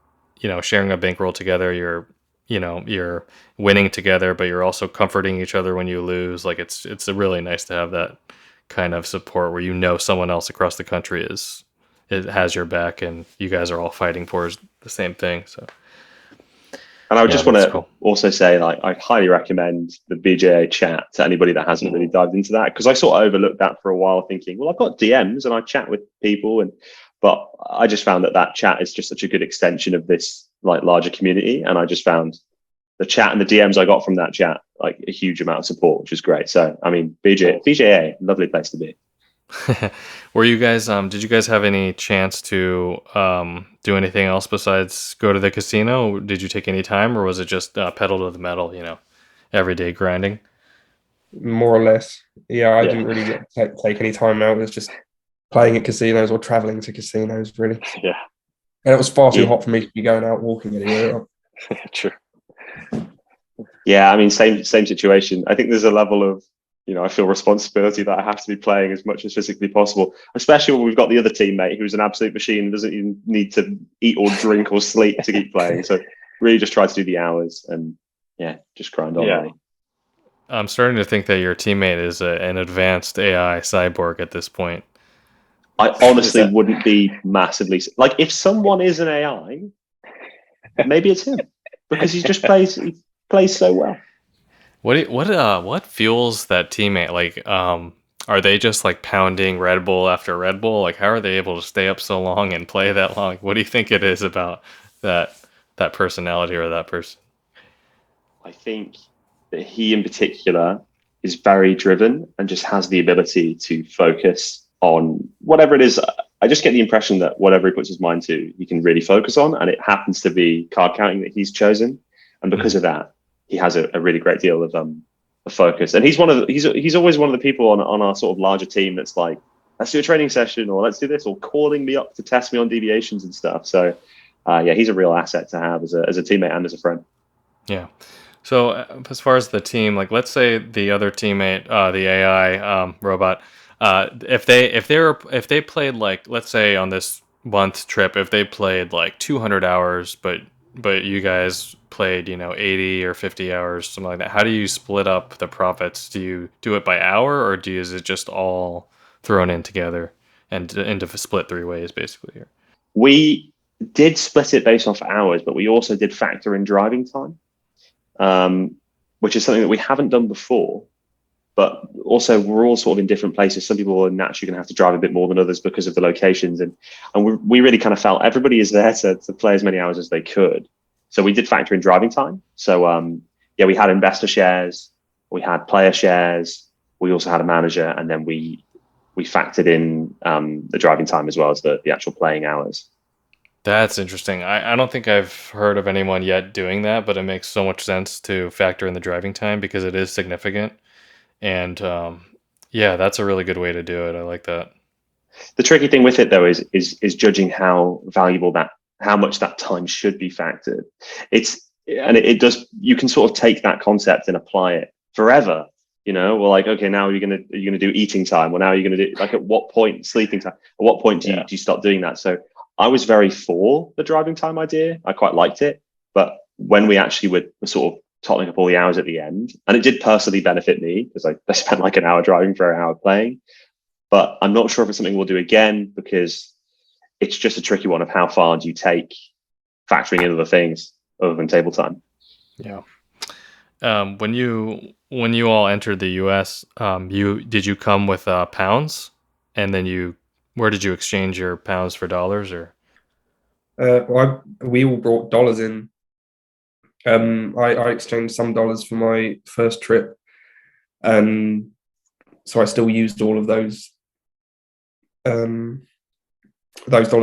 sharing a bankroll together. You're winning together, but you're also comforting each other when you lose. Like it's really nice to have that kind of support where someone else across the country it has your back and you guys are all fighting for the same thing. So And I would yeah, just want that's to cool. also say, like, I highly recommend the BJA chat to anybody that hasn't really Mhm. dived into that, because I sort of overlooked that for a while, thinking, well, I've got DMs and I chat with people, but I just found that chat is just such a good extension of this like larger community, and I just found the chat and the DMs I got from that chat like a huge amount of support, which is great. So I mean, BJA, lovely place to be. Were you guys did you guys have any chance to do anything else besides go to the casino? Did you take any time or was it just pedal to the metal, everyday grinding? more or less. Yeah, I Yeah, didn't really get to take any time out. It was just playing at casinos or traveling to casinos, really. Yeah, And it was far too yeah, hot for me to be going out walking anywhere. true. yeah. I mean, same situation. I think there's a level of, I feel responsibility that I have to be playing as much as physically possible, especially when we've got the other teammate who's an absolute machine and doesn't even need to eat or drink or sleep to keep playing. So really just try to do the hours and yeah, just grind on Yeah. really. I'm starting to think that your teammate is an advanced AI cyborg at this point. I Is honestly that wouldn't be massively like if someone is an AI, maybe it's him because he plays so well. what fuels that teammate? Like are they just like pounding Red Bull after Red Bull? Like how are they able to stay up so long and play that long? What do you think it is about that that personality or that person? I think that he in particular is very driven and just has the ability to focus on whatever it is. I just get the impression that whatever he puts his mind to, he can really focus on, and it happens to be card counting that he's chosen. And because of that, he has a really great deal of focus. And he's always one of the people on our sort of larger team that's like, let's do a training session or let's do this, or calling me up to test me on deviations and stuff. So yeah, he's a real asset to have as a teammate and as a friend. Yeah. So as far as the team, like let's say the other teammate, the AI robot, if they played like let's say on this month trip, if they played like 200 hours, but you guys played 80 or 50 hours, something like that. How do you split up the profits? Do you do it by hour or is it just all thrown in together and into split three ways basically? We did split it based off hours, but we also did factor in driving time, um, which is something that we haven't done before. but also we're all sort of in different places. Some people are naturally going to have to drive a bit more than others because of the locations, and we really kind of felt everybody is there to play as many hours as they could. So we did factor in driving time. So yeah, we had investor shares, we had player shares, we also had a manager, and then we factored in the driving time as well as the actual playing hours. That's interesting. I don't think I've heard of anyone yet doing that, but it makes so much sense to factor in the driving time because it is significant. And yeah, that's a really good way to do it. I like that. The tricky thing with it though is judging how valuable how much that time should be factored. It does, you can sort of take that concept and apply it forever. Well, like, okay, now are you gonna do eating time? Well, now are you gonna do, like, at what point sleeping time? At what point do you stop doing that? So I was very for the driving time idea. I quite liked it, but when we actually were sort of totaling up all the hours at the end, and it did personally benefit me because I spent like an hour driving for an hour playing. But I'm not sure if it's something we'll do again because it's just a tricky one of how far do you take factoring in other things other than table time. Yeah. When you all entered the U.S., did you come with pounds, and then where did you exchange your pounds for dollars, or? We all brought dollars in. I exchanged some dollars for my first trip, so I still used all of those dollars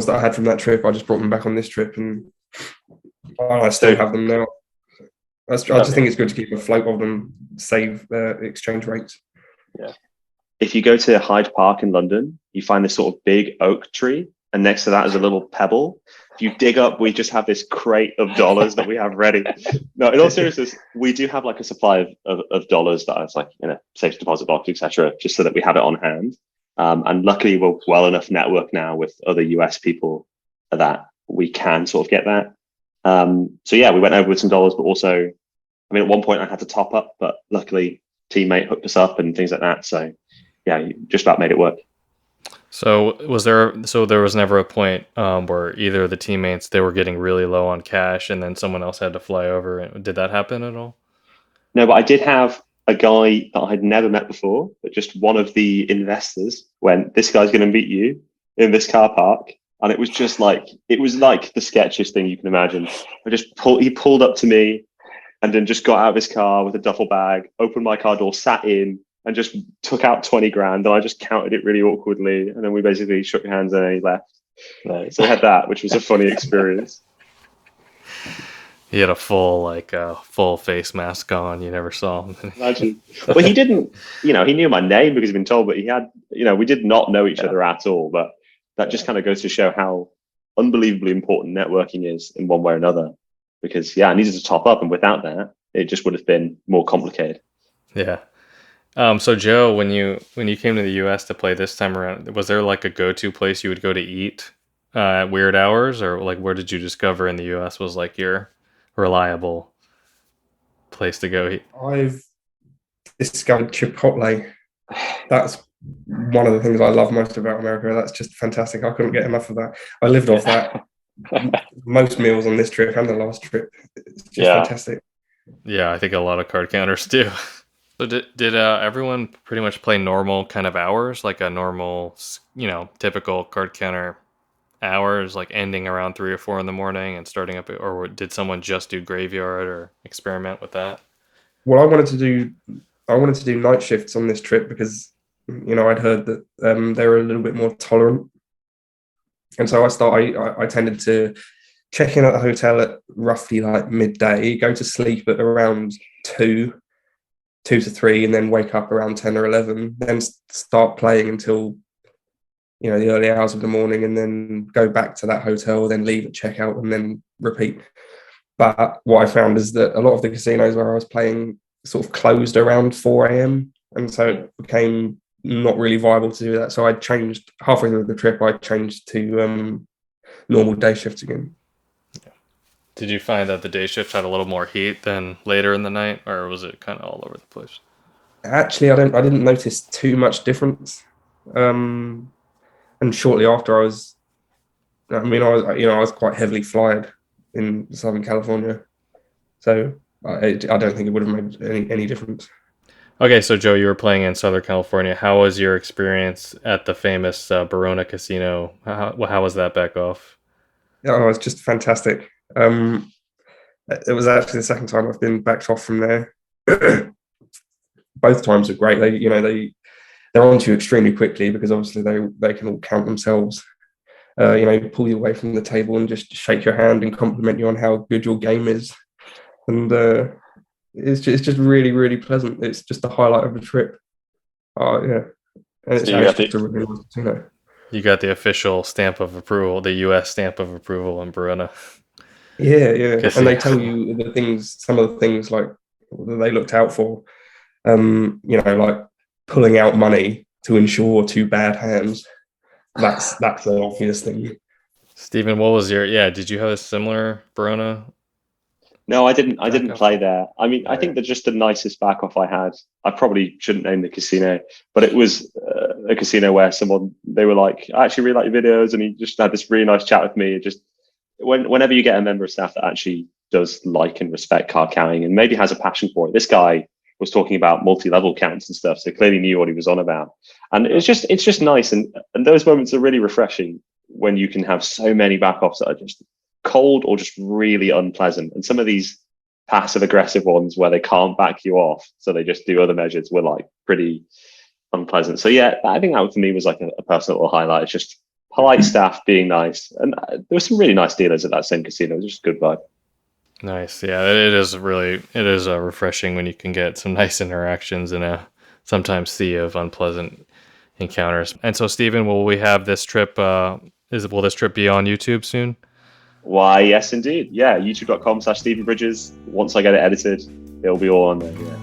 that I had from that trip. I just brought them back on this trip, and I still have them now. I just think it's good to keep a float of them, save exchange rates. Yeah. If you go to Hyde Park in London, you find this sort of big oak tree, and next to that is a little pebble. If you dig up, we just have this crate of dollars that we have ready. No, in all seriousness, we do have like a supply of dollars that is like in a safe deposit box, etc., just so that we have it on hand. And luckily, we're well enough network now with other US people that we can sort of get that. So yeah, we went over with some dollars, but also, I mean, at one point I had to top up, but luckily teammate hooked us up and things like that. So yeah, you just about made it work. So there was never a point where either of the teammates, they were getting really low on cash and then someone else had to fly over. Did that happen at all? No, but I did have a guy that I had never met before, but just one of the investors went, "This guy's going to meet you in this car park." And it was like the sketchiest thing you can imagine. He pulled up to me and then just got out of his car with a duffel bag, opened my car door, sat in, and just took out 20 grand. And I just counted it really awkwardly. And then we basically shook hands and then he left. Right. So I had that, which was a funny experience. He had a full face mask on. You never saw him. Imagine. Well, he didn't, he knew my name because he'd been told, but he had, we did not know each other at all. But that just kind of goes to show how unbelievably important networking is in one way or another. Because I needed to top up, and without that, it just would have been more complicated. Yeah. So Joe, when you came to the US to play this time around, was there like a go-to place you would go to eat at weird hours, or like where did you discover in the US was like your reliable place to go eat? I've discovered Chipotle. That's one of the things I love most about America. That's just fantastic. I couldn't get enough of that. I lived off that. Most meals on this trip and the last trip. It's just fantastic. Yeah, I think a lot of card counters do. So did everyone pretty much play normal kind of hours, like a normal, typical card counter hours, like ending around 3 or 4 in the morning and starting up, or did someone just do graveyard or experiment with that? Well, I wanted to do night shifts on this trip because I'd heard that they were a little bit more tolerant, and so I tended to check in at the hotel at roughly like midday, go to sleep at around 2 to 3, and then wake up around 10 or 11, then start playing until the early hours of the morning, and then go back to that hotel, then leave at checkout, and then repeat. But what I found is that a lot of the casinos where I was playing sort of closed around 4 a.m. and so it became not really viable to do that. So I changed halfway through the trip. I changed to normal day shifts again. Did you find that the day shift had a little more heat than later in the night, or was it kind of all over the place? Actually, I didn't notice too much difference. And shortly after, I was quite heavily flyed in Southern California, so I don't think it would have made any difference. Okay, so Joe, you were playing in Southern California. How was your experience at the famous Barona Casino? How was that back off? Oh, it's just fantastic. It was actually the second time I've been backed off from there. Both times are great. They're onto you extremely quickly because obviously they can all count themselves. Pull you away from the table and just shake your hand and compliment you on how good your game is. And it's just really, really pleasant. It's just the highlight of the trip. Oh yeah, and it's So you got actually just a really nice casino. you got the official stamp of approval, the U.S. stamp of approval in Barona Yeah, and they Casino. tell you some of the things like that they looked out for. Like pulling out money to ensure two bad hands. That's an obvious thing. Stephen, what was your? Yeah, did you have a similar Barona? No, I didn't. I didn't Backup? play there. I mean, I think they're just the nicest back off I had. I probably shouldn't name the casino, but it was a casino where they were like, "I actually really like your videos," and he just had this really nice chat with me. It just whenever you get a member of staff that actually does like and respect card counting and maybe has a passion for it, this guy was talking about multi-level counts and stuff, so clearly knew what he was on about. And it's just nice, and those moments are really refreshing when you can have so many back offs that are just cold or just really unpleasant. And some of these passive aggressive ones where they can't back you off, so they just do other measures, were like pretty unpleasant. So yeah, I think that for me was like a personal little highlight. It's just polite staff being nice, and there were some really nice dealers at that same casino. It was just a good vibe. Nice. Yeah, it is refreshing when you can get some nice interactions in a sometimes sea of unpleasant encounters. And so, Stephen, will we have this trip? Will this trip be on YouTube soon? Why, yes, indeed. Yeah, youtube.com/Stephen Bridges. Once I get it edited, it'll be all on there. Yeah.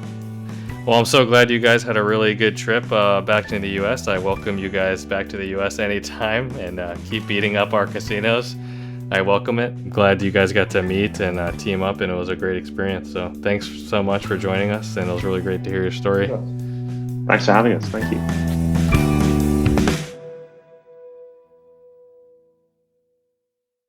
Well, I'm so glad you guys had a really good trip back to the U.S. I welcome you guys back to the U.S. anytime, and keep beating up our casinos. I welcome it. I'm glad you guys got to meet and team up, and it was a great experience. So thanks so much for joining us, and it was really great to hear your story. Thanks for having us. Thank you.